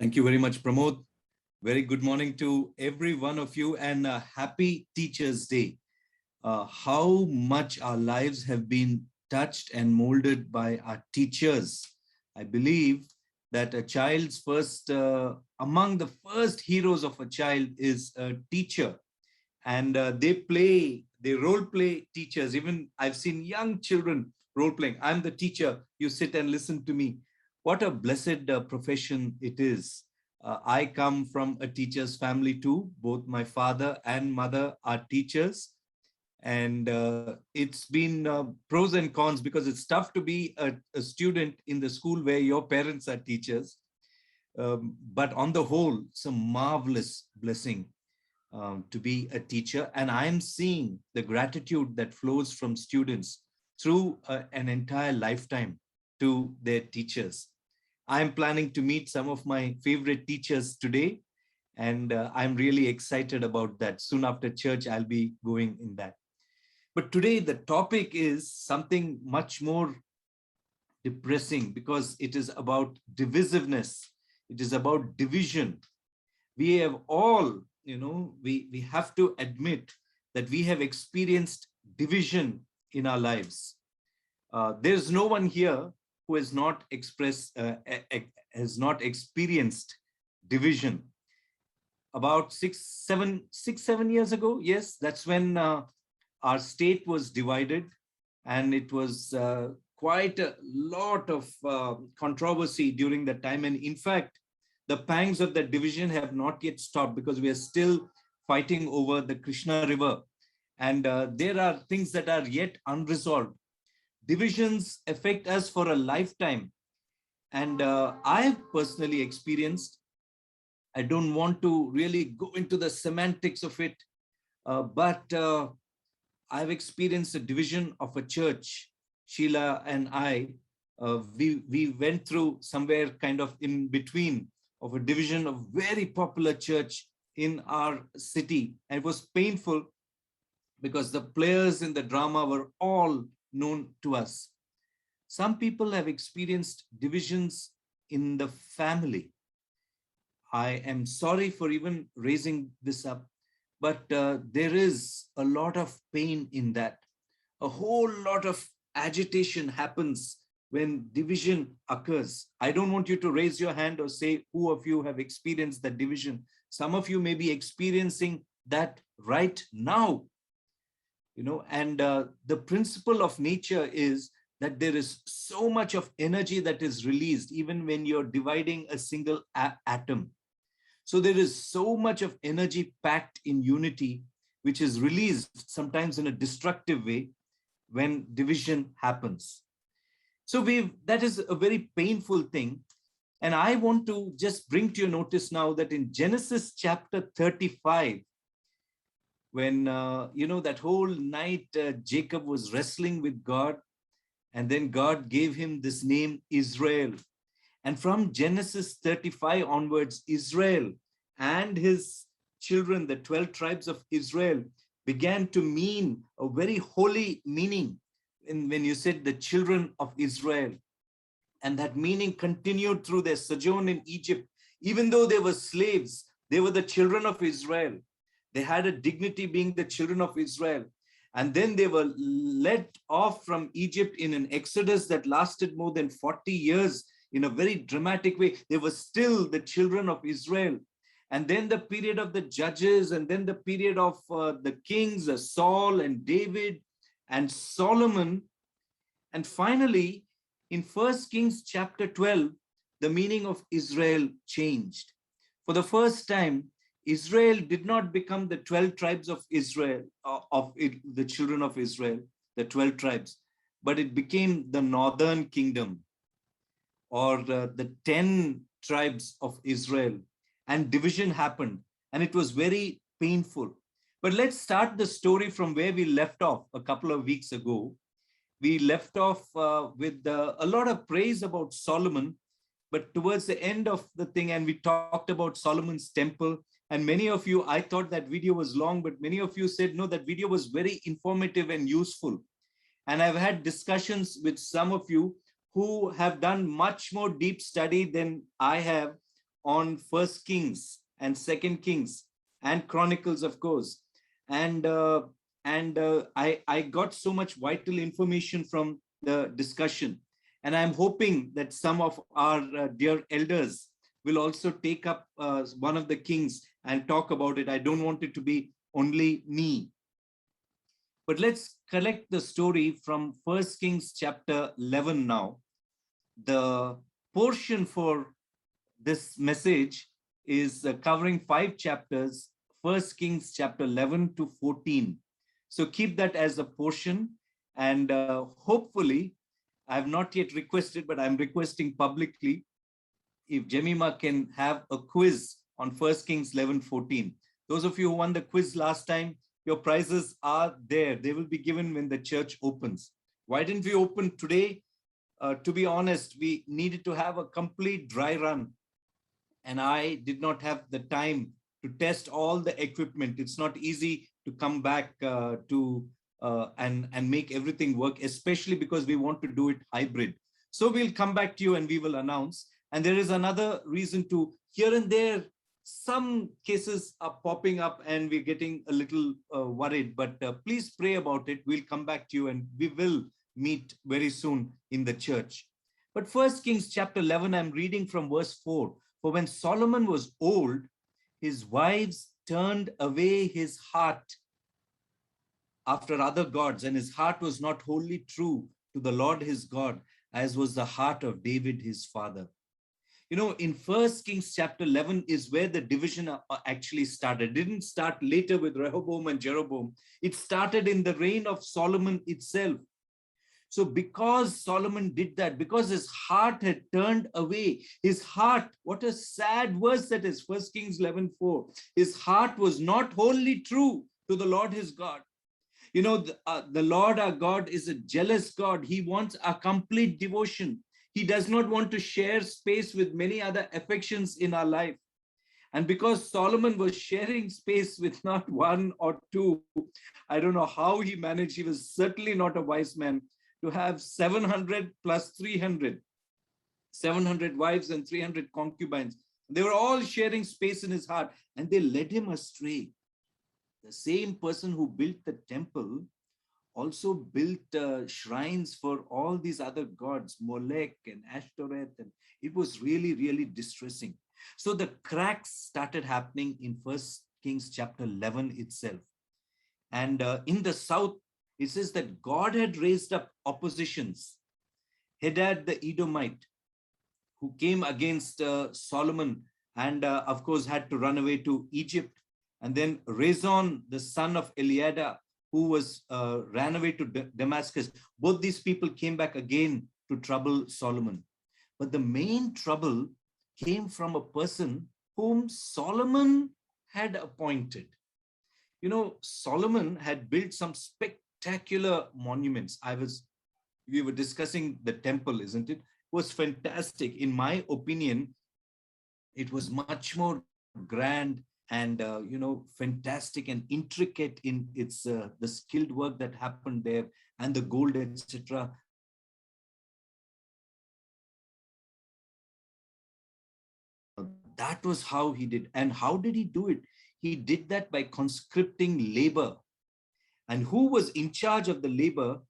Thank you very much, Pramod. Very good morning to every one of you and a happy Teachers' Day. How much our lives have been touched and molded by our teachers. I believe that a child's among the first heroes of a child is a teacher. And they role play teachers. Even I've seen young children role playing. I'm the teacher, you sit and listen to me. What a blessed profession it is. I come from a teacher's family too. Both my father and mother are teachers. And it's been pros and cons because it's tough to be a student in the school where your parents are teachers. But on the whole, it's a marvelous blessing to be a teacher. And I'm seeing the gratitude that flows from students through an entire lifetime to their teachers. I'm planning to meet some of my favorite teachers today, and I'm really excited about that. Soon after church, I'll be going in that. But today, the topic is something much more depressing because it is about divisiveness. It is about division. We have all, we have to admit that we have experienced division in our lives. There's no one here who has not experienced division. About 7 years ago, yes, that's when our state was divided, and it was quite a lot of controversy during that time. And in fact, the pangs of that division have not yet stopped because we are still fighting over the Krishna River. And there are things that are yet unresolved. Divisions affect us for a lifetime. And I've personally experienced, I don't want to really go into the semantics of it, but I've experienced a division of a church. Sheila and I, we went through somewhere kind of in between of a division of very popular church in our city. And it was painful because the players in the drama were all known to us. Some people have experienced divisions in the family. I am sorry for even raising this up, but there is a lot of pain in that. A whole lot of agitation happens when division occurs. I don't want you to raise your hand or say who of you have experienced that division. Some of you may be experiencing that right now. And the principle of nature is that there is so much of energy that is released even when you're dividing a single atom. So there is so much of energy packed in unity, which is released sometimes in a destructive way when division happens. So that is a very painful thing. And I want to just bring to your notice now that in Genesis chapter 35, when, that whole night Jacob was wrestling with God, and then God gave him this name, Israel. And from Genesis 35 onwards, Israel and his children, the 12 tribes of Israel, began to mean a very holy meaning when you said the children of Israel. And that meaning continued through their sojourn in Egypt. Even though they were slaves, they were the children of Israel. They had a dignity being the children of Israel. And then they were led off from Egypt in an exodus that lasted more than 40 years in a very dramatic way. They were still the children of Israel. And then the period of the judges, and then the period of the kings, Saul and David and Solomon. And finally, in 1 Kings chapter 12, the meaning of Israel changed. For the first time, Israel did not become the 12 tribes of Israel, the children of Israel, the 12 tribes, but it became the northern kingdom, or the 10 tribes of Israel. And division happened, and it was very painful. But let's start the story from where we left off a couple of weeks ago. We left off with a lot of praise about Solomon, but towards the end of the thing, and we talked about Solomon's temple. And many of you, I thought that video was long, but many of you said, no, that video was very informative and useful. And I've had discussions with some of you who have done much more deep study than I have on First Kings and Second Kings and Chronicles, of course. And I got so much vital information from the discussion. And I'm hoping that some of our dear elders will also take up one of the kings and talk about it. I don't want it to be only me. But let's collect the story from First Kings chapter 11 now. The portion for this message is covering 5 chapters, First Kings chapter 11 to 14. So keep that as a portion. And hopefully, I have not yet requested, but I'm requesting publicly if Jemima can have a quiz on First Kings 11:14. Those of you who won the quiz last time, your prizes are there. They will be given when the church opens. Why didn't we open today? To be honest, we needed to have a complete dry run. And I did not have the time to test all the equipment. It's not easy to come back and make everything work, especially because we want to do it hybrid. So we'll come back to you and we will announce. And there is another reason to, here and there, some cases are popping up and we're getting a little worried, but please pray about it. We'll come back to you and we will meet very soon in the church. But First Kings chapter 11, I'm reading from verse 4. For when Solomon was old, his wives turned away his heart after other gods, and his heart was not wholly true to the Lord his God, as was the heart of David his father. You know, in First Kings chapter 11 is where the division actually started. It didn't start later with Rehoboam and Jeroboam. It started in the reign of Solomon itself. So because Solomon did that, because his heart had turned away, his heart, what a sad verse that is, First Kings 11:4. His heart was not wholly true to the Lord his God. You know, the Lord our God is a jealous God. He wants a complete devotion. He does not want to share space with many other affections in our life. And because Solomon was sharing space with not one or two, I don't know how he managed. He was certainly not a wise man to have 700 plus 300, 700 wives and 300 concubines. They were all sharing space in his heart and they led him astray. The same person who built the temple also built shrines for all these other gods, Molech and Ashtoreth, and it was really, really distressing. So the cracks started happening in First Kings chapter 11 itself. And in the south, it says that God had raised up oppositions. Hadad the Edomite, who came against Solomon and of course had to run away to Egypt. And then Rezon, the son of Eliada, who was ran away to Damascus. Both these people came back again to trouble Solomon. But the main trouble came from a person whom Solomon had appointed. You know, Solomon had built some spectacular monuments. We were discussing the temple, isn't it? It was fantastic. In my opinion, it was much more grand and fantastic and intricate in its the skilled work that happened there and the gold, etc. That was how he did. And how did he do it? He did that by conscripting labor. And who was in charge of the labor?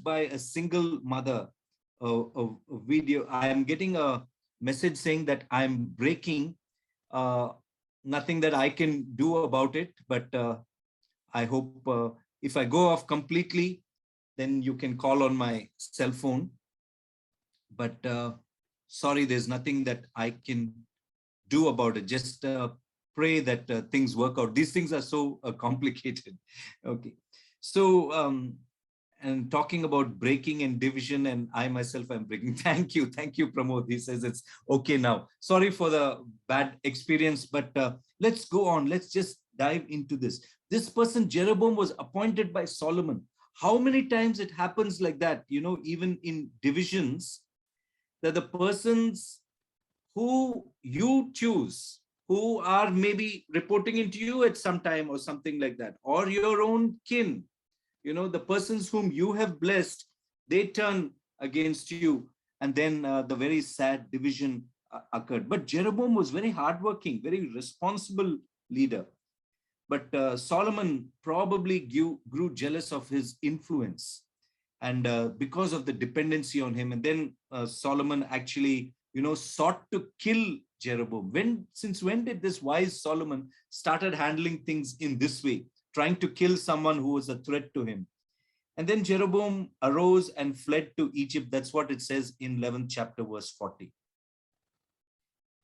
By a single mother. A video. I am getting a message saying that I'm breaking. Nothing that I can do about it, but I hope if I go off completely, then you can call on my cell phone. But sorry, there's nothing that I can do about it. Just pray that things work out. These things are so complicated. Okay. So, and talking about breaking and division, and I myself am breaking. Thank you, Pramod. He says it's okay now. Sorry for the bad experience, but let's go on. Let's just dive into this. This person, Jeroboam, was appointed by Solomon. How many times it happens like that, you know, even in divisions, that the persons who you choose, who are maybe reporting into you at some time or something like that, or your own kin, the persons whom you have blessed, they turn against you. And then the very sad division occurred. But Jeroboam was very hardworking, very responsible leader. But Solomon probably grew jealous of his influence, and because of the dependency on him. And then Solomon actually, sought to kill Jeroboam. Since when did this wise Solomon started handling things in this way, trying to kill someone who was a threat to him? And then Jeroboam arose and fled to Egypt. That's what it says in 11th chapter, verse 40.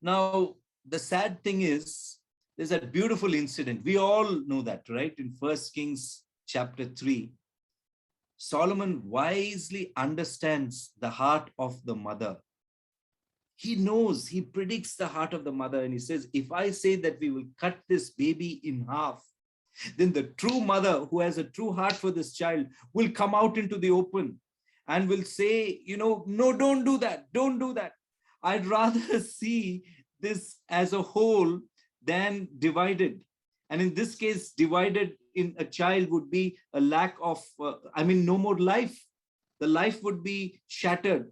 Now, the sad thing is, there's a beautiful incident. We all know that, right? In 1 Kings chapter 3, Solomon wisely understands the heart of the mother. He knows, he predicts the heart of the mother, and he says, if I say that we will cut this baby in half, then the true mother who has a true heart for this child will come out into the open and will say, no, don't do that. Don't do that. I'd rather see this as a whole than divided. And in this case, divided in a child would be a lack of, no more life. The life would be shattered.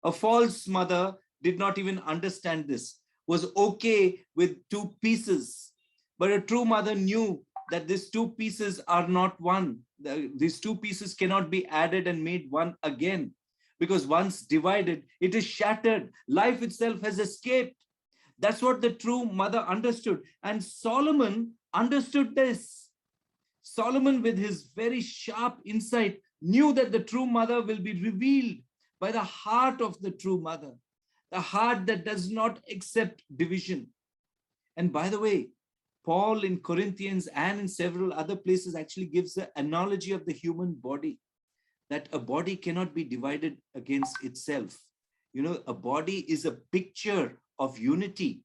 A false mother did not even understand this, was okay with two pieces. But a true mother knew that these two pieces are not one. These two pieces cannot be added and made one again, because once divided, it is shattered. Life itself has escaped. That's what the true mother understood. And Solomon understood this. Solomon, with his very sharp insight, knew that the true mother will be revealed by the heart of the true mother, the heart that does not accept division. And by the way, Paul in Corinthians and in several other places actually gives the analogy of the human body, that a body cannot be divided against itself. A body is a picture of unity,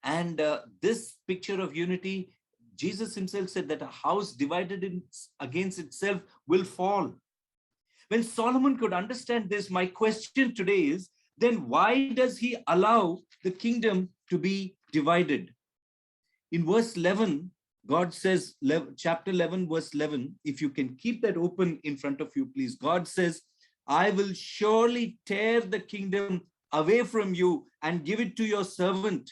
and this picture of unity, Jesus himself said that a house divided against itself will fall. When Solomon could understand this, my question today is, then why does he allow the kingdom to be divided? In verse 11, God says, chapter 11, verse 11, if you can keep that open in front of you, please. God says, I will surely tear the kingdom away from you and give it to your servant.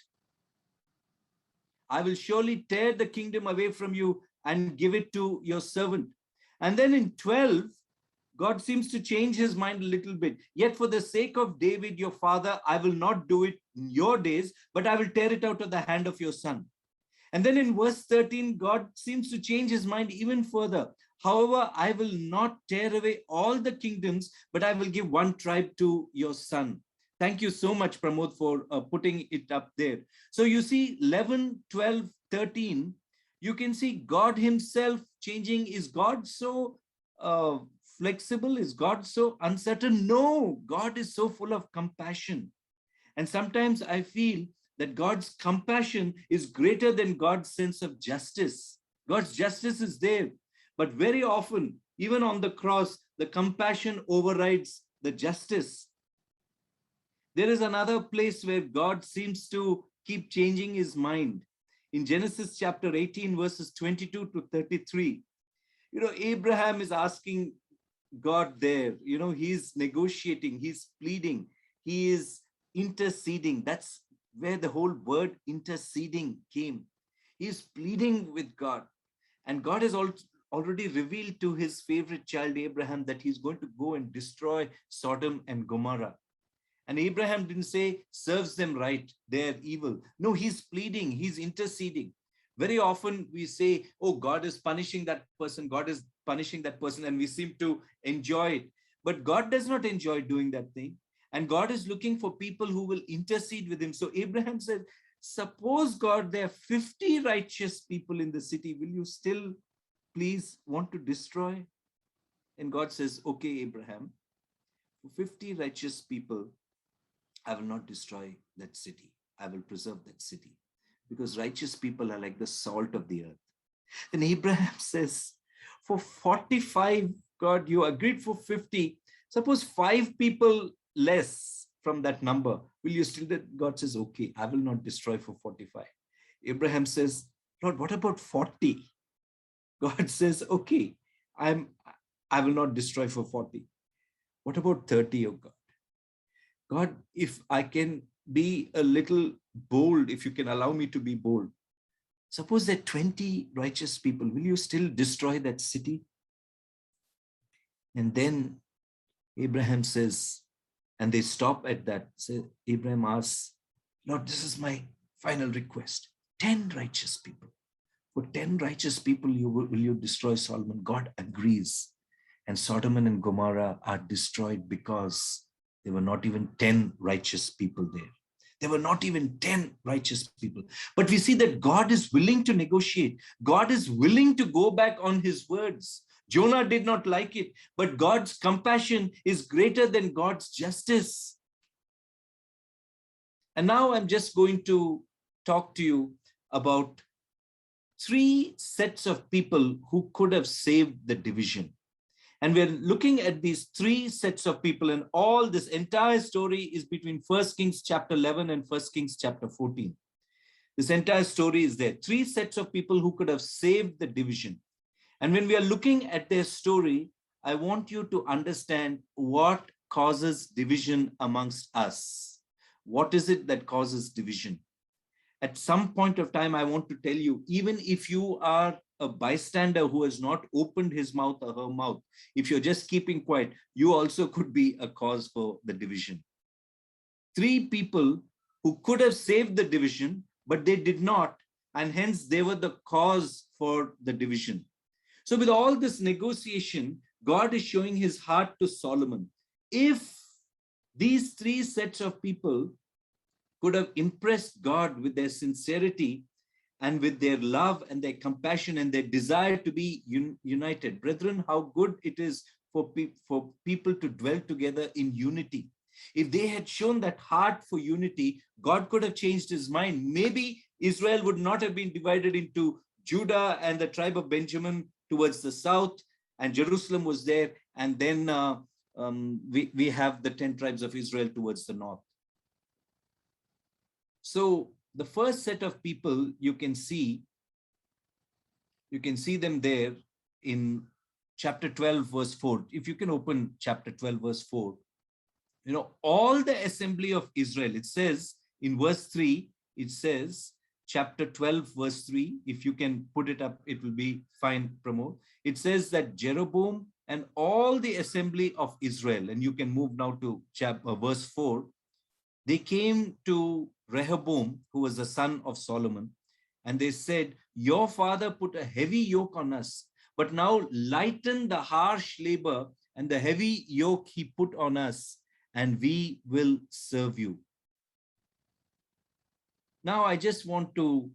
I will surely tear the kingdom away from you and give it to your servant. And then in 12, God seems to change his mind a little bit. Yet for the sake of David, your father, I will not do it in your days, but I will tear it out of the hand of your son. And then in verse 13, God seems to change his mind even further. However, I will not tear away all the kingdoms, but I will give one tribe to your son. Thank you so much, Pramod, for putting it up there. So you see 11, 12, 13, you can see God himself changing. Is God so flexible? Is God so uncertain? No, God is so full of compassion. And sometimes I feel that God's compassion is greater than God's sense of justice. God's justice is there, but very often, even on the cross, the compassion overrides the justice. There is another place where God seems to keep changing his mind. In Genesis chapter 18, verses 22 to 33, Abraham is asking God there, he's negotiating, he's pleading, he is interceding. That's where the whole word interceding came. He's pleading with God. And God has already revealed to his favorite child, Abraham, that he's going to go and destroy Sodom and Gomorrah. And Abraham didn't say, serves them right, they're evil. No, he's pleading, he's interceding. Very often we say, oh, God is punishing that person, God is punishing that person, and we seem to enjoy it. But God does not enjoy doing that thing. And God is looking for people who will intercede with him. So Abraham said, suppose, God, there are 50 righteous people in the city. Will you still please want to destroy? And God says, okay, Abraham, for 50 righteous people, I will not destroy that city. I will preserve that city, because righteous people are like the salt of the earth. Then Abraham says, for 45, God, you agreed for 50. Suppose 5 people less, from that number, will you still, God says, okay, I will not destroy for 45. Abraham says, Lord, what about 40? God says, okay, I will not destroy for 40. What about 30, oh God? God, if I can be a little bold, if you can allow me to be bold, suppose there are 20 righteous people, will you still destroy that city? And then Abraham says, and they stop at that. So Abraham asks, Lord, this is my final request. 10 righteous people. For 10 righteous people, will you destroy Solomon? God agrees. And Sodom and Gomorrah are destroyed because there were not even 10 righteous people there. There were not even 10 righteous people. But we see that God is willing to negotiate. God is willing to go back on his words. Jonah did not like it, but God's compassion is greater than God's justice. And now I'm just going to talk to you about 3 sets of people who could have saved the division. And we're looking at these 3 sets of people, and all this entire story is between 1 Kings chapter 11 and 1 Kings chapter 14. This entire story is there. 3 sets of people who could have saved the division. And when we are looking at their story, I want you to understand what causes division amongst us. What is it that causes division? At some point of time, I want to tell you, even if you are a bystander who has not opened his mouth or her mouth, if you're just keeping quiet, you also could be a cause for the division. 3 people who could have saved the division, but they did not, and hence they were the cause for the division. So with all this negotiation, God is showing his heart to Solomon. If these 3 sets of people could have impressed God with their sincerity and with their love and their compassion and their desire to be united. Brethren, how good it is for people to dwell together in unity. If they had shown that heart for unity, God could have changed his mind. Maybe Israel would not have been divided into Judah and the tribe of Benjamin towards the south, and Jerusalem was there, and then we have the 10 tribes of Israel towards the north. So the first set of people, you can see them there in chapter 12, verse 4. If you can open chapter 12, verse 4, all the assembly of Israel, it says in verse 3, it says, chapter 12, verse 3, if you can put it up, it will be fine, Pramod. It says that Jeroboam and all the assembly of Israel, and you can move now to verse 4, they came to Rehoboam, who was the son of Solomon, and they said, your father put a heavy yoke on us, but now lighten the harsh labor and the heavy yoke he put on us, and we will serve you. Now, I just want to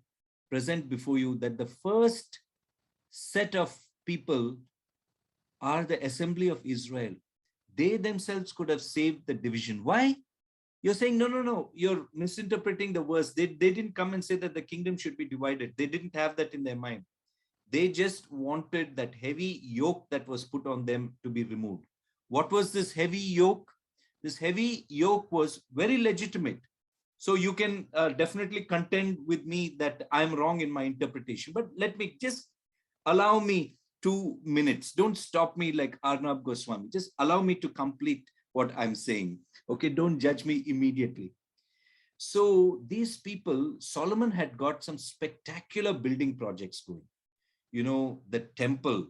present before you that the first set of people are the assembly of Israel. They themselves could have saved the division. Why? You're saying, no, you're misinterpreting the verse. They didn't come and say that the kingdom should be divided. They didn't have that in their mind. They just wanted that heavy yoke that was put on them to be removed. What was this heavy yoke? This heavy yoke was very legitimate. So you can definitely contend with me that I'm wrong in my interpretation. But allow me 2 minutes. Don't stop me like Arnab Goswami. Just allow me to complete what I'm saying. Okay, don't judge me immediately. So these people, Solomon had got some spectacular building projects going. The temple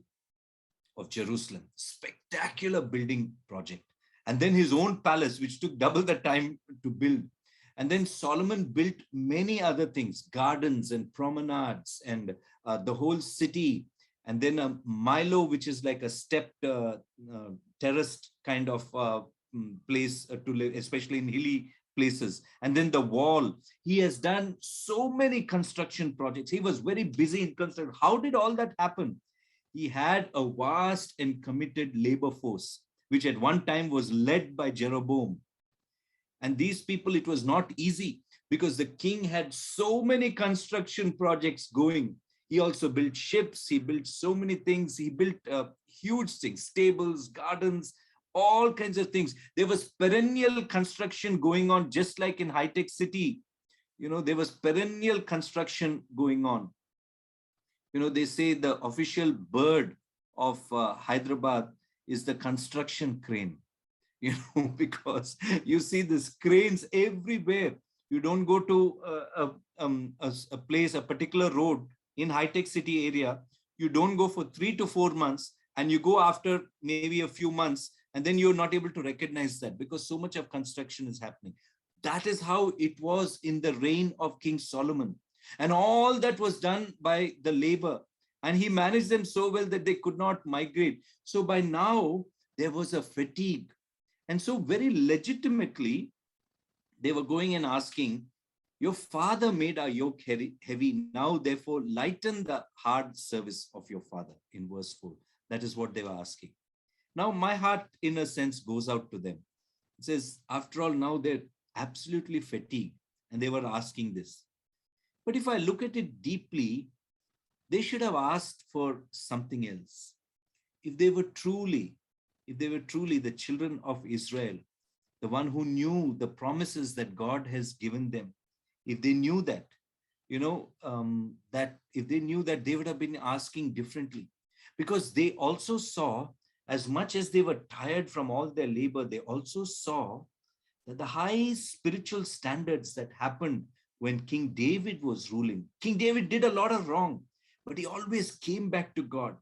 of Jerusalem, spectacular building project. And then his own palace, which took double the time to build. And then Solomon built many other things, gardens and promenades and the whole city. And then Milo, which is like a stepped, terraced kind of place to live, especially in hilly places. And then the wall. He has done so many construction projects. He was very busy in construction. How did all that happen? He had a vast and committed labor force, which at one time was led by Jeroboam. And these people, it was not easy because the king had so many construction projects going. He also built ships. He built so many things. He built huge things, stables, gardens, all kinds of things. There was perennial construction going on, just like in high-tech city. There was perennial construction going on. They say the official bird of Hyderabad is the construction crane, because you see these cranes everywhere. You don't go to a place, a particular road in high-tech city area. You don't go for 3 to 4 months, and you go after maybe a few months, and then you're not able to recognize that because so much of construction is happening. That is how it was in the reign of King Solomon. And all that was done by the labor. And he managed them so well that they could not migrate. So by now, there was a fatigue. And so very legitimately, they were going and asking, your father made our yoke heavy. Now, therefore, lighten the hard service of your father, in verse 4. That is what they were asking. Now, my heart, in a sense, goes out to them. It says, after all, now they're absolutely fatigued, and they were asking this. But if I look at it deeply, they should have asked for something else. If they were truly the children of Israel, the one who knew the promises that God has given them, if they knew that, that if they knew that, they would have been asking differently, because they also saw, as much as they were tired from all their labor, they also saw that the high spiritual standards that happened when King David was ruling. King David did a lot of wrong, but he always came back to God.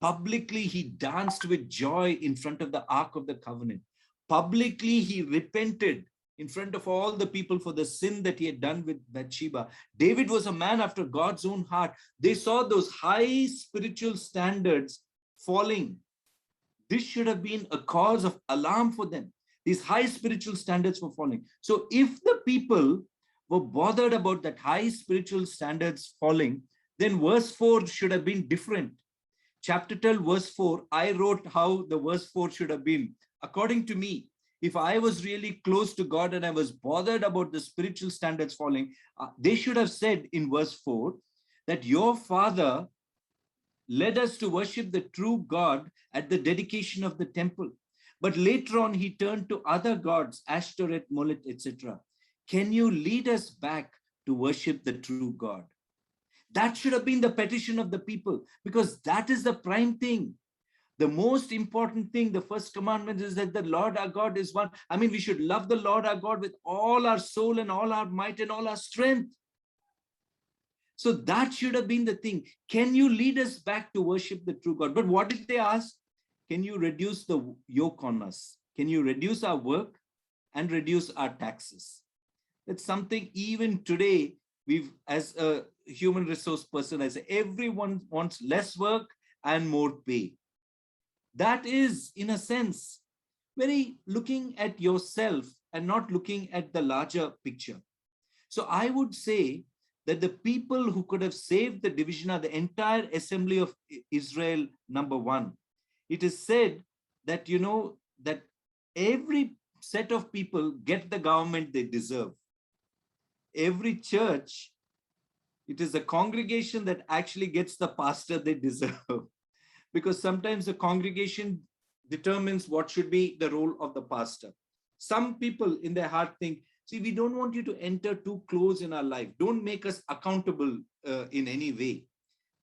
Publicly, he danced with joy in front of the Ark of the Covenant. Publicly, he repented in front of all the people for the sin that he had done with Bathsheba. David was a man after God's own heart. They saw those high spiritual standards falling. This should have been a cause of alarm for them. These high spiritual standards were falling. So if the people were bothered about that high spiritual standards falling, then verse 4 should have been different. Chapter 12, verse 4, I wrote how the verse 4 should have been. According to me, if I was really close to God and I was bothered about the spiritual standards falling, they should have said in verse 4 that your father led us to worship the true God at the dedication of the temple. But later on, he turned to other gods, Ashtoreth, Molech, etc. Can you lead us back to worship the true God? That should have been the petition of the people, because that is the prime thing. The most important thing, the first commandment is that the Lord our God is one. I mean, we should love the Lord our God with all our soul and all our might and all our strength. So that should have been the thing. Can you lead us back to worship the true God? But what did they ask? Can you reduce the yoke on us? Can you reduce our work and reduce our taxes? That's something even today, as a human resource person, I say everyone wants less work and more pay. That is, in a sense, very looking at yourself and not looking at the larger picture. So I would say that the people who could have saved the division are the entire assembly of Israel, number one. It is said that, that every set of people get the government they deserve. Every church, it is the congregation that actually gets the pastor they deserve. Because sometimes the congregation determines what should be the role of the pastor. Some people in their heart think, see, we don't want you to enter too close in our life. Don't make us accountable in any way.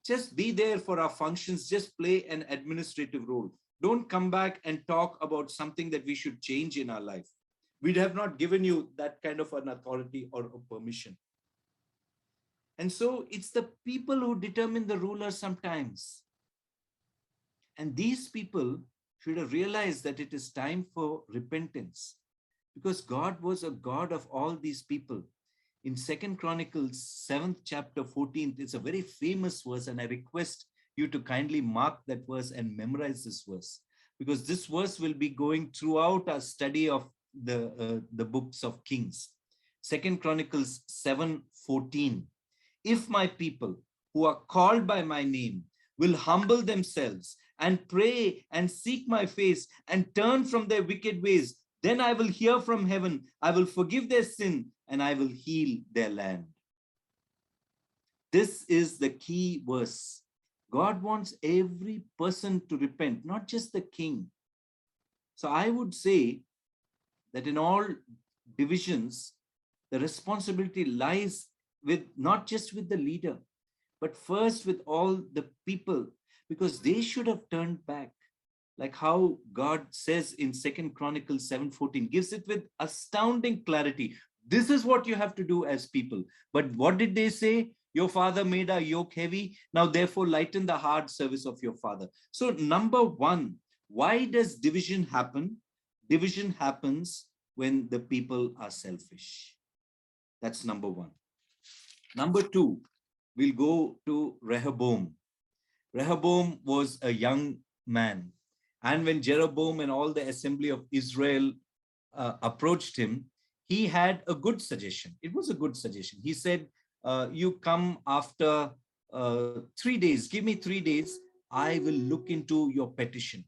Just be there for our functions. Just play an administrative role. Don't come back and talk about something that we should change in our life. We have not given you that kind of an authority or a permission. And so it's the people who determine the ruler sometimes. And these people should have realized that it is time for repentance, because God was a God of all these people. In 2 Chronicles 7th chapter 14th, it's a very famous verse, and I request you to kindly mark that verse and memorize this verse, because this verse will be going throughout our study of the books of Kings. 2 Chronicles 7:14. If my people who are called by my name will humble themselves and pray and seek my face and turn from their wicked ways, then I will hear from heaven, I will forgive their sin, and I will heal their land. This is the key verse. God wants every person to repent, not just the king. So I would say that in all divisions, the responsibility lies with not just with the leader, but first with all the people, because they should have turned back. Like how God says in Second Chronicles 7:14, gives it with astounding clarity. This is what you have to do as people. But what did they say? Your father made our yoke heavy. Now, therefore, lighten the hard service of your father. So, number one, why does division happen? Division happens when the people are selfish. That's number one. Number two, we'll go to Rehoboam. Rehoboam was a young man. And when Jeroboam and all the assembly of Israel approached him, he had a good suggestion. It was a good suggestion. He said, you come after 3 days, give me 3 days, I will look into your petition.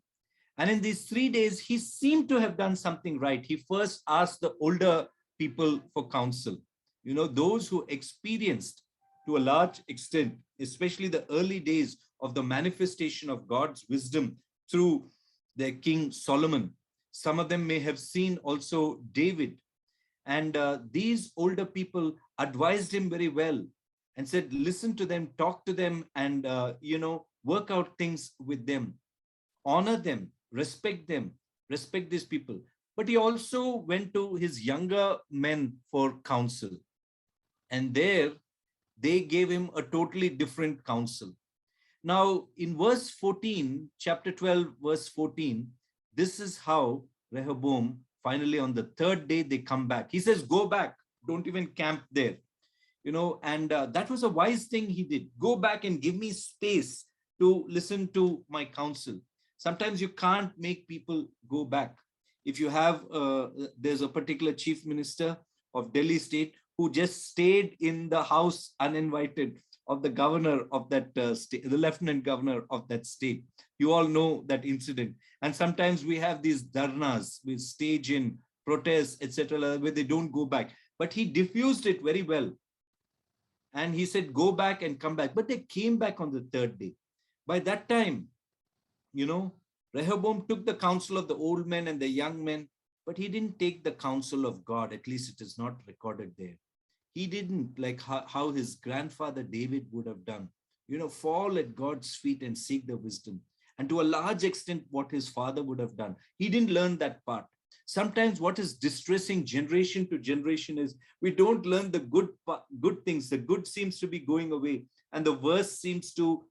And in these 3 days, he seemed to have done something right. He first asked the older people for counsel, those who experienced to a large extent, especially the early days of the manifestation of God's wisdom through their King Solomon. Some of them may have seen also David. And these older people advised him very well and said, listen to them, talk to them, and, work out things with them, honor them, respect these people. But he also went to his younger men for counsel. And there they gave him a totally different counsel. Now, in verse 14, chapter 12, verse 14, this is how Rehoboam, finally on the third day, they come back. He says, go back, don't even camp there. And that was a wise thing he did. Go back and give me space to listen to my counsel. Sometimes you can't make people go back. If you have, there's a particular chief minister of Delhi state who just stayed in the house uninvited of the governor of that state, the lieutenant governor of that state. You all know that incident. And sometimes we have these dharnas, we stage in protests, etc., where they don't go back. But he diffused it very well. And he said, go back and come back. But they came back on the third day. By that time, Rehoboam took the counsel of the old men and the young men, but he didn't take the counsel of God. At least it is not recorded there. He didn't, like how his grandfather David would have done, fall at God's feet and seek the wisdom. And to a large extent, what his father would have done. He didn't learn that part. Sometimes what is distressing generation to generation is we don't learn the good things. The good seems to be going away and the worst seems to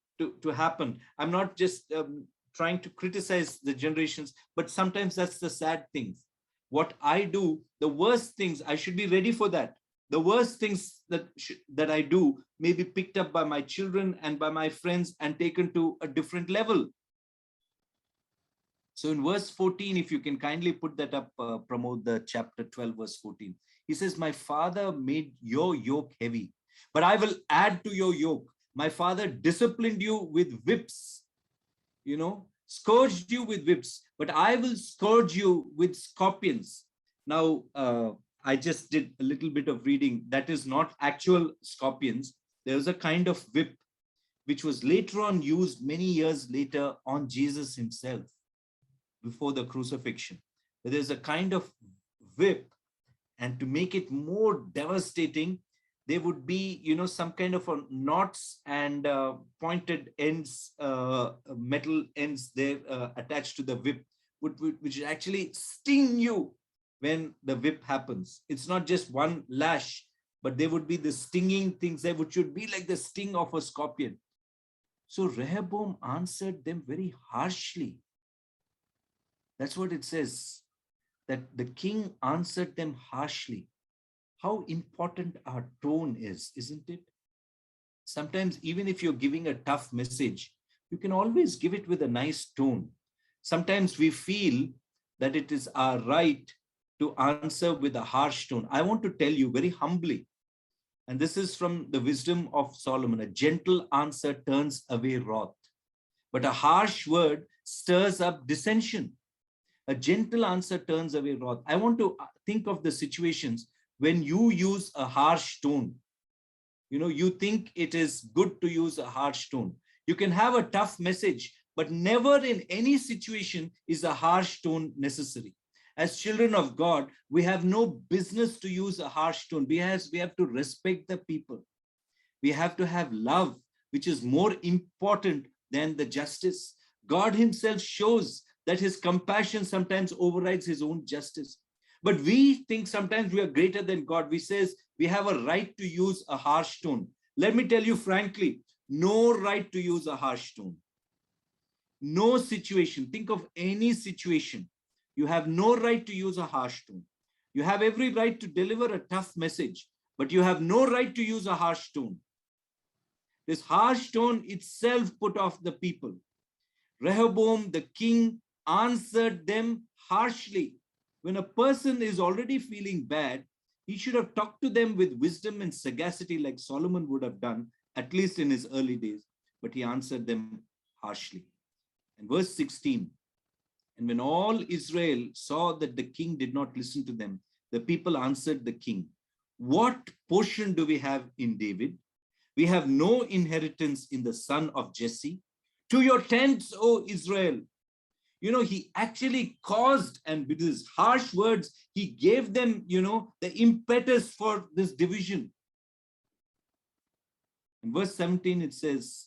happen. I'm not just trying to criticize the generations, but sometimes that's the sad things. What I do, the worst things, I should be ready for that. The worst things that I do may be picked up by my children and by my friends and taken to a different level. So in verse 14, if you can kindly put that up, Pramod, the chapter 12, verse 14. He says, my father made your yoke heavy, but I will add to your yoke. My father disciplined you with whips, scourged you with whips, but I will scourge you with scorpions. Now, I just did a little bit of reading. That is not actual scorpions. There was a kind of whip, which was later on used many years later on Jesus himself before the crucifixion. But there's a kind of whip, and to make it more devastating, there would be, some kind of knots and pointed ends, metal ends there attached to the whip, which actually sting you when the whip happens. It's not just one lash, but there would be the stinging things there, which would be like the sting of a scorpion. So Rehoboam answered them very harshly. That's what it says, that the king answered them harshly. How important our tone is, isn't it? Sometimes, even if you're giving a tough message, you can always give it with a nice tone. Sometimes we feel that it is our right to answer with a harsh tone. I want to tell you very humbly, and this is from the wisdom of Solomon, a gentle answer turns away wrath, but a harsh word stirs up dissension. A gentle answer turns away wrath. I want to think of the situations when you use a harsh tone. You think it is good to use a harsh tone. You can have a tough message, but never in any situation is a harsh tone necessary. As children of God, we have no business to use a harsh tone. We have to respect the people. We have to have love, which is more important than the justice. God himself shows that his compassion sometimes overrides his own justice. But we think sometimes we are greater than God. We says we have a right to use a harsh tone. Let me tell you frankly, no right to use a harsh tone. No situation. Think of any situation. You have no right to use a harsh tone. You have every right to deliver a tough message, but you have no right to use a harsh tone. This harsh tone itself put off the people. Rehoboam, the king, answered them harshly. When a person is already feeling bad, he should have talked to them with wisdom and sagacity like Solomon would have done, at least in his early days. But he answered them harshly. And verse 16, and when all Israel saw that the king did not listen to them, the people answered the king, what portion do we have in David? We have no inheritance in the son of Jesse. To your tents, O Israel. You know, he actually caused, and with his harsh words, he gave them, the impetus for this division. In verse 17, it says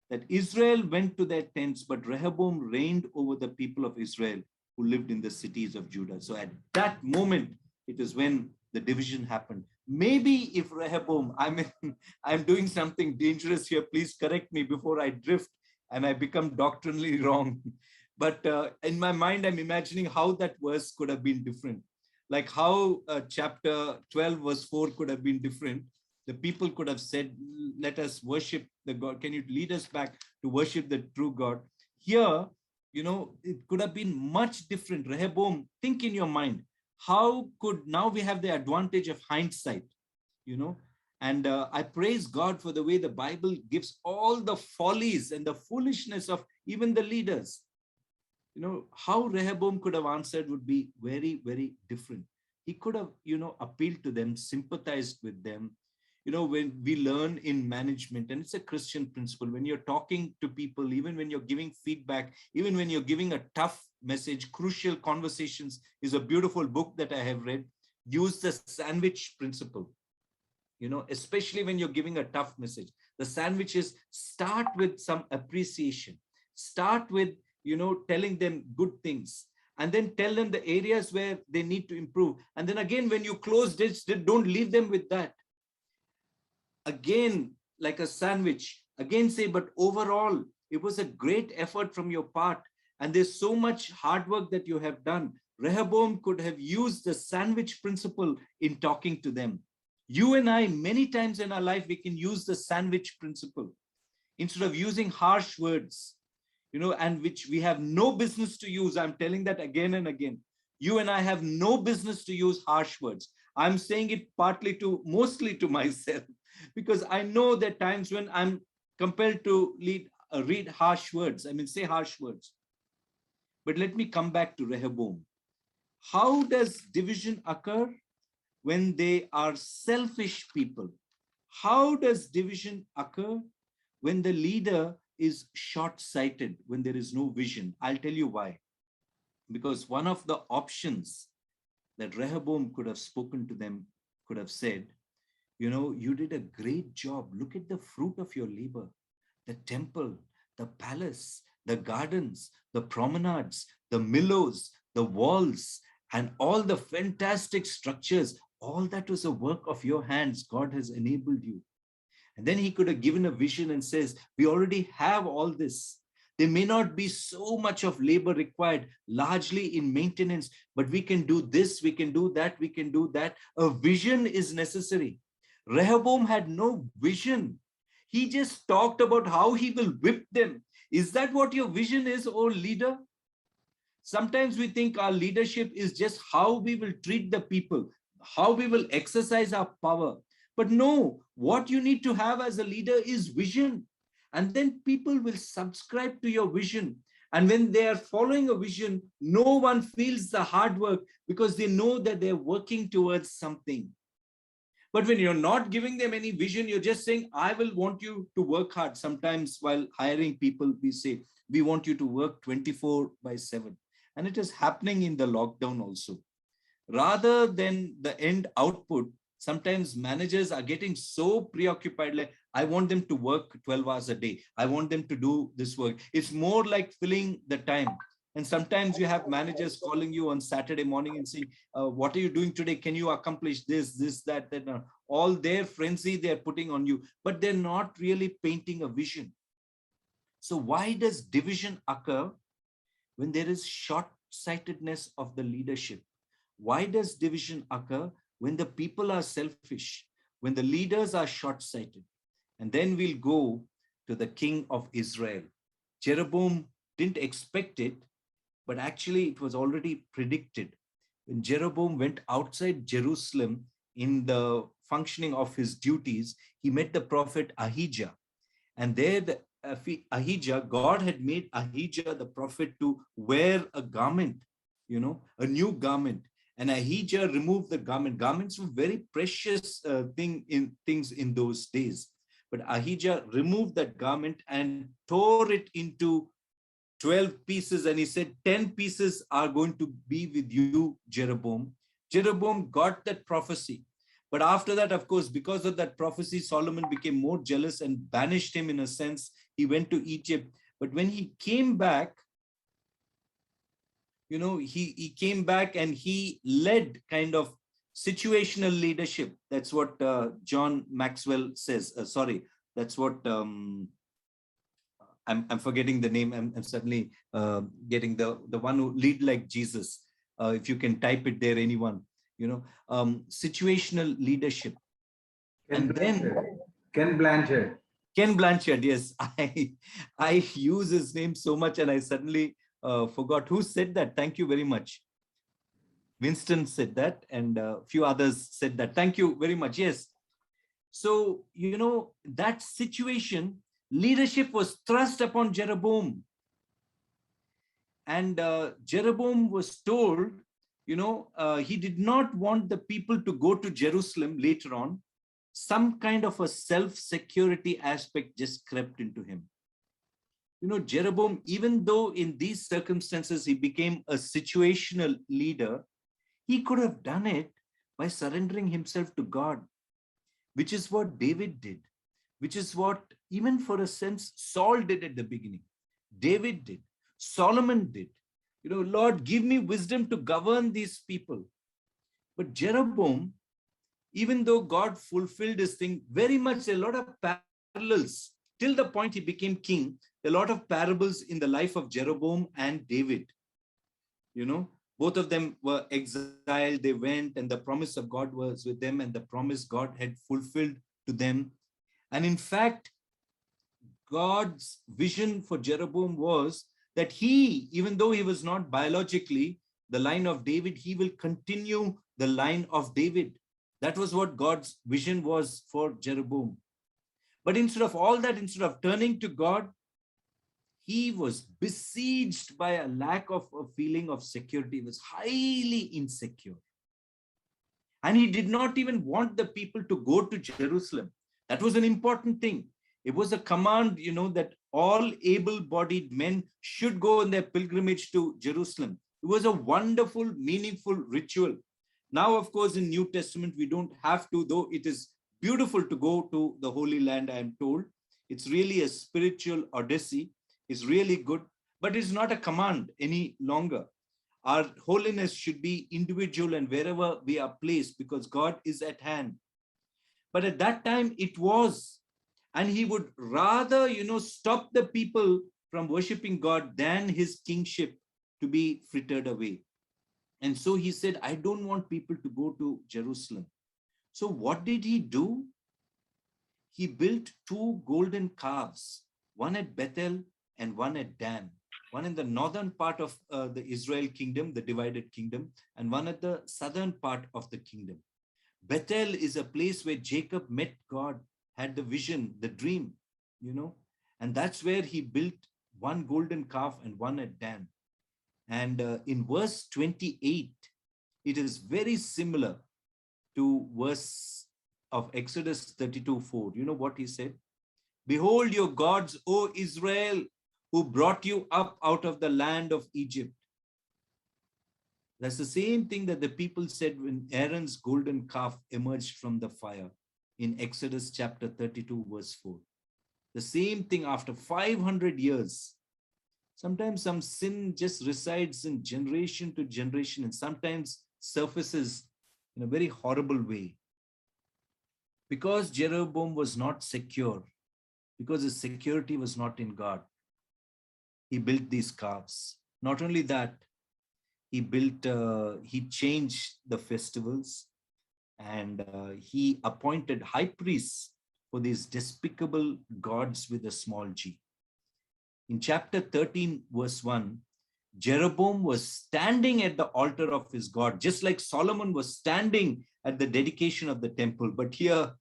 that Israel went to their tents, but Rehoboam reigned over the people of Israel who lived in the cities of Judah. So at that moment, it is when the division happened. Maybe if Rehoboam, I'm doing something dangerous here, please correct me before I drift and I become doctrinally wrong. But in my mind, I'm imagining how that verse could have been different. Like how chapter 12 verse 4 could have been different. The people could have said, let us worship the God. Can you lead us back to worship the true God? Here, it could have been much different. Rehoboam, think in your mind, how could, now we have the advantage of hindsight, and I praise God for the way the Bible gives all the follies and the foolishness of even the leaders. How Rehoboam could have answered would be very, very different. He could have, appealed to them, sympathized with them. When we learn in management, and it's a Christian principle, when you're talking to people, even when you're giving feedback, even when you're giving a tough message, Crucial Conversations is a beautiful book that I have read. Use the sandwich principle, especially when you're giving a tough message. The sandwich is start with some appreciation, start with, telling them good things, and then tell them the areas where they need to improve. And then again, when you close this, don't leave them with that. Again, like a sandwich, again say, but overall, it was a great effort from your part. And there's so much hard work that you have done. Rehoboam could have used the sandwich principle in talking to them. You and I, many times in our life, we can use the sandwich principle instead of using harsh words, and which we have no business to use. I'm telling that again and again. You and I have no business to use harsh words. I'm saying it mostly to myself, because I know there are times when I'm compelled to read harsh words. Say harsh words. But let me come back to Rehoboam. How does division occur? When they are selfish people. How does division occur? When the leader is short-sighted, when there is no vision. I'll tell you why. Because one of the options that Rehoboam could have spoken to them, could have said, you did a great job. Look at the fruit of your labor. The temple, the palace, the gardens, the promenades, the meadows, the walls, and all the fantastic structures. All that was a work of your hands. God has enabled you. And then he could have given a vision and says, we already have all this. There may not be so much of labor required, largely in maintenance, but we can do this, we can do that, we can do that. A vision is necessary. Rehoboam had no vision. He just talked about how he will whip them. Is that what your vision is, O leader? Sometimes we think our leadership is just how we will treat the people, how we will exercise our power. But no, what you need to have as a leader is vision. And then people will subscribe to your vision. And when they are following a vision, no one feels the hard work because they know that they're working towards something. But when you're not giving them any vision, you're just saying, I will want you to work hard. Sometimes while hiring people, we say, We want you to work 24/7. And it is happening in the lockdown also. Rather than the end output, sometimes managers are getting so preoccupied, like, I want them to work 12 hours a day. I want them to do this work. It's more like filling the time. And sometimes you have managers calling you on Saturday morning and saying, what are you doing today? Can you accomplish this, that, that? All their frenzy they're putting on you, but they're not really painting a vision. So why does division occur? When there is short-sightedness of the leadership. Why does division occur? When the people are selfish, when the leaders are short-sighted. And then we'll go to the king of Israel. Jeroboam didn't expect it, but actually it was already predicted. When Jeroboam went outside Jerusalem in the functioning of his duties, he met the prophet Ahijah. And there Ahijah, God had made Ahijah the prophet to wear a garment, a new garment. And Ahijah removed the garment. Garments were very precious things in those days. But Ahijah removed that garment and tore it into 12 pieces. And he said, 10 pieces are going to be with you, Jeroboam. Jeroboam got that prophecy. But after that, of course, because of that prophecy, Solomon became more jealous and banished him in a sense. He went to Egypt. But when he came back, he came back and he led kind of situational leadership. That's what John Maxwell says. That's what I'm forgetting the name. I'm suddenly getting the one who lead like Jesus. If you can type it there, anyone. Situational leadership. Ken Blanchard. Ken Blanchard, yes. I use his name so much and I suddenly forgot who said that. Thank you very much. Winston said that and a few others said that. Thank you very much. Yes. So, that situation, leadership was thrust upon Jeroboam. And Jeroboam was told, he did not want the people to go to Jerusalem later on. Some kind of a self-security aspect just crept into him. Jeroboam, even though in these circumstances he became a situational leader, he could have done it by surrendering himself to God, which is what David did, which is what, even for a sense, Saul did at the beginning. David did. Solomon did. Lord, give me wisdom to govern these people. But Jeroboam, even though God fulfilled his thing, very much a lot of parallels till the point he became king, a lot of parables in the life of Jeroboam and David. Both of them were exiled, they went, and the promise of God was with them, and the promise God had fulfilled to them. And in fact, God's vision for Jeroboam was that he, even though he was not biologically the line of David, he will continue the line of David. That was what God's vision was for Jeroboam. But instead of all that, instead of turning to God, he was besieged by a lack of a feeling of security. He was highly insecure. And he did not even want the people to go to Jerusalem. That was an important thing. It was a command, that all able-bodied men should go on their pilgrimage to Jerusalem. It was a wonderful, meaningful ritual. Now, of course, in New Testament, we don't have to, though it is beautiful to go to the Holy Land, I am told. It's really a spiritual odyssey. It's really good, but it's not a command any longer. Our holiness should be individual and wherever we are placed, because God is at hand. But at that time, it was. And he would rather, stop the people from worshiping God than his kingship to be frittered away. And so he said, I don't want people to go to Jerusalem. So what did he do? He built 2 golden calves, one at Bethel and one at Dan, one in the northern part of the Israel kingdom, the divided kingdom, and one at the southern part of the kingdom. Bethel is a place where Jacob met God, had the vision, the dream, and that's where he built 1 golden calf and one at Dan. And in verse 28, it is very similar to verse of Exodus 32:4. You know what he said? Behold your gods, O Israel, who brought you up out of the land of Egypt. That's the same thing that the people said when Aaron's golden calf emerged from the fire in Exodus chapter 32, verse 4. The same thing after 500 years. Sometimes some sin just resides in generation to generation and sometimes surfaces in a very horrible way. Because Jeroboam was not secure, because his security was not in God, he built these calves. Not only that, he changed the festivals and he appointed high priests for these despicable gods with a small g. In chapter 13, verse 1, Jeroboam was standing at the altar of his God, just like Solomon was standing at the dedication of the temple. But here,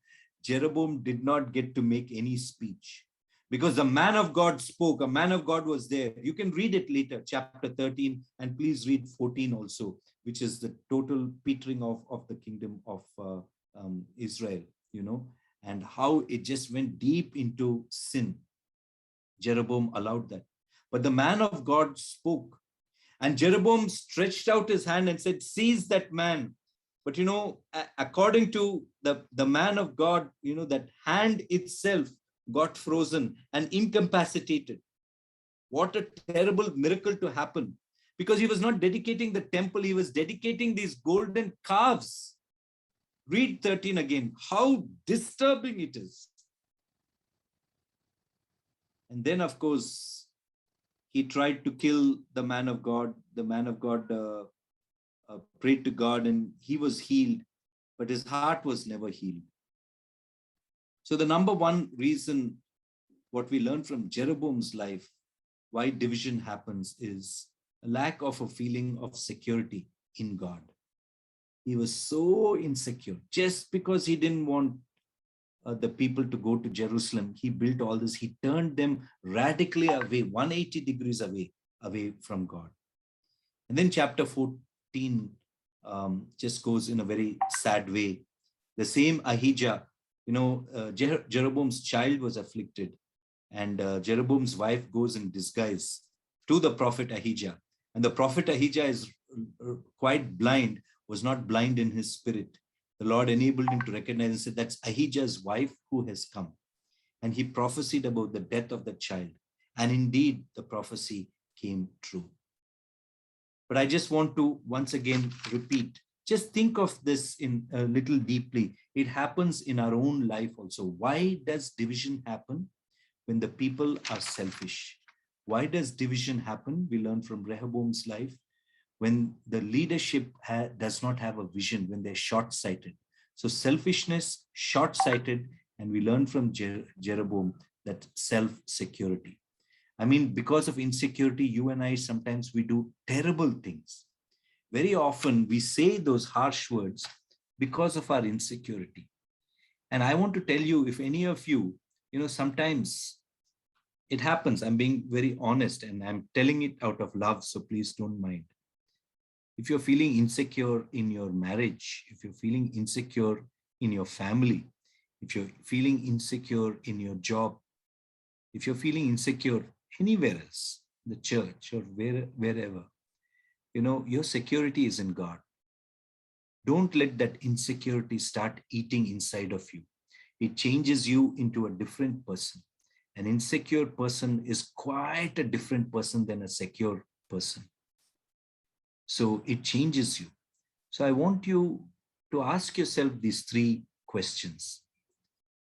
Jeroboam did not get to make any speech because the man of God spoke. A man of God was there. You can read it later, chapter 13, and please read 14 also, which is the total petering of the kingdom of Israel, and how it just went deep into sin. Jeroboam allowed that. But the man of God spoke. And Jeroboam stretched out his hand and said, seize that man. But, according to the man of God, that hand itself got frozen and incapacitated. What a terrible miracle to happen. Because he was not dedicating the temple, he was dedicating these golden calves. Read 13 again. How disturbing it is. And then, of course, he tried to kill the man of God. The man of God prayed to God and he was healed, but his heart was never healed. So the number one reason, what we learn from Jeroboam's life, why division happens, is a lack of a feeling of security in God. He was so insecure just because he didn't want the people to go to Jerusalem. He built all this. He turned them radically away, 180 degrees away from God. And then chapter 14 just goes in a very sad way. The same Ahijah, Jeroboam's child was afflicted, and Jeroboam's wife goes in disguise to the prophet Ahijah. And the prophet Ahijah is quite blind, was not blind in his spirit. The Lord enabled him to recognize and said, that's Ahijah's wife who has come. And he prophesied about the death of the child. And indeed, the prophecy came true. But I just want to once again repeat, just think of this in a little deeply. It happens in our own life also. Why does division happen? When the people are selfish. Why does division happen? We learn from Rehoboam's life. When the leadership does not have a vision, when they're short-sighted. So selfishness, short-sighted, and we learn from Jeroboam that self-security. I mean, because of insecurity, you and I, sometimes we do terrible things. Very often we say those harsh words because of our insecurity. And I want to tell you, if any of you, sometimes it happens. I'm being very honest and I'm telling it out of love, so please don't mind. If you're feeling insecure in your marriage, if you're feeling insecure in your family, if you're feeling insecure in your job, if you're feeling insecure anywhere else, the church or wherever, your security is in God. Don't let that insecurity start eating inside of you. It changes you into a different person. An insecure person is quite a different person than a secure person. So it changes you. So I want you to ask yourself these three questions.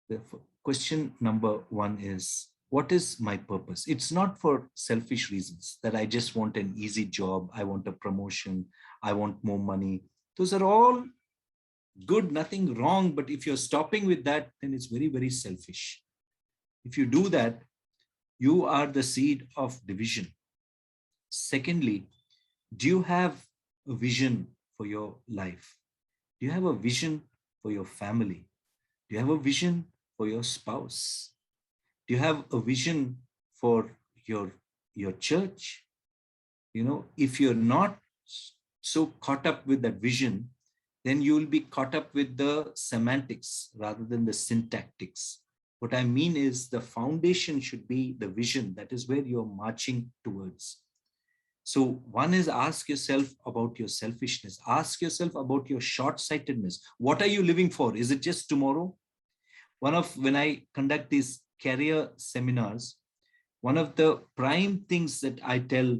The question number one is, what is my purpose? It's not for selfish reasons that I just want an easy job, I want a promotion, I want more money. Those are all good, nothing wrong. But if you're stopping with that, then it's very, very selfish. If you do that, you are the seed of division. Secondly, do you have a vision for your life? Do you have a vision for your family? Do you have a vision for your spouse? Do you have a vision for your church? If you're not so caught up with that vision, then you will be caught up with the semantics rather than the syntactics. What I mean is the foundation should be the vision. That is where you're marching towards. So one is ask yourself about your selfishness. Ask yourself about your short-sightedness. What are you living for? Is it just tomorrow? When I conduct these career seminars, one of the prime things that I tell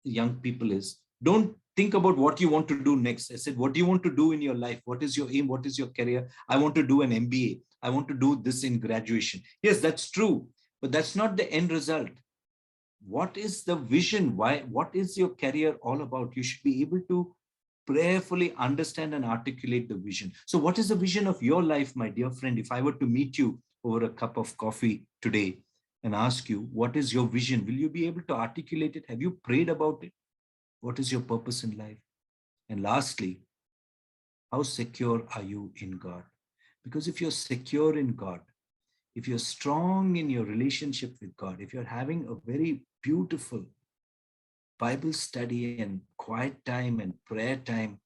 young people is, don't think about what you want to do next. I said, what do you want to do in your life? What is your aim? What is your career? I want to do an MBA. I want to do this in graduation. Yes, that's true, but that's not the end result. What is the vision? What is your career all about? You should be able to prayerfully understand and articulate the vision. So what is the vision of your life, my dear friend? If I were to meet you over a cup of coffee today and ask you, what is your vision? Will you be able to articulate it? Have you prayed about it? What is your purpose in life? And lastly, how secure are you in God? Because if you're secure in God, if you're strong in your relationship with God, if you're having a very beautiful Bible study and quiet time and prayer time,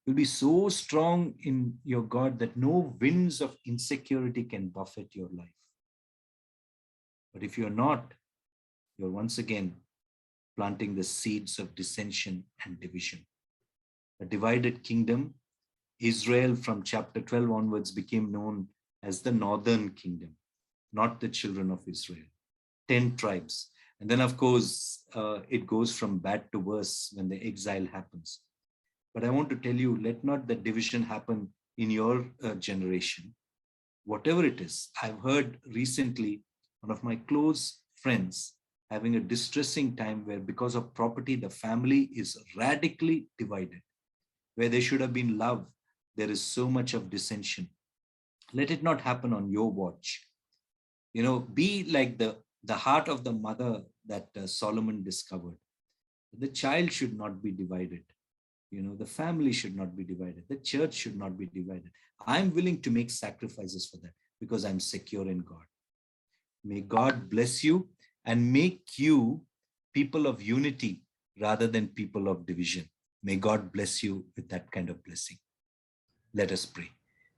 you'll be so strong in your God that no winds of insecurity can buffet your life. But if you're not, you're once again planting the seeds of dissension and division. A divided kingdom, Israel from chapter 12 onwards became known as the northern kingdom, not the children of Israel. 10 tribes. And then, of course, it goes from bad to worse when the exile happens. But I want to tell you, let not the division happen in your generation. Whatever it is, I've heard recently one of my close friends having a distressing time where, because of property, the family is radically divided. Where there should have been love, there is so much of dissension. Let it not happen on your watch. Be like the heart of the mother that Solomon discovered. The child should not be divided. The family should not be divided. The church should not be divided. I'm willing to make sacrifices for that because I'm secure in God. May God bless you and make you people of unity rather than people of division. May God bless you with that kind of blessing. Let us pray.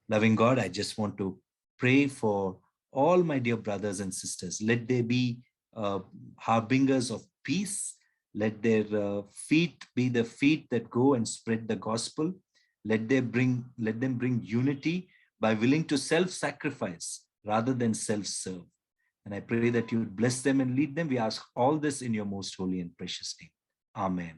Loving God, I just want to pray for all my dear brothers and sisters. Let there be harbingers of peace. Let their feet be the feet that go and spread the gospel. Let them bring unity by willing to self-sacrifice rather than self-serve. And I pray that you would bless them and lead them. We ask all this in your most holy and precious name. Amen.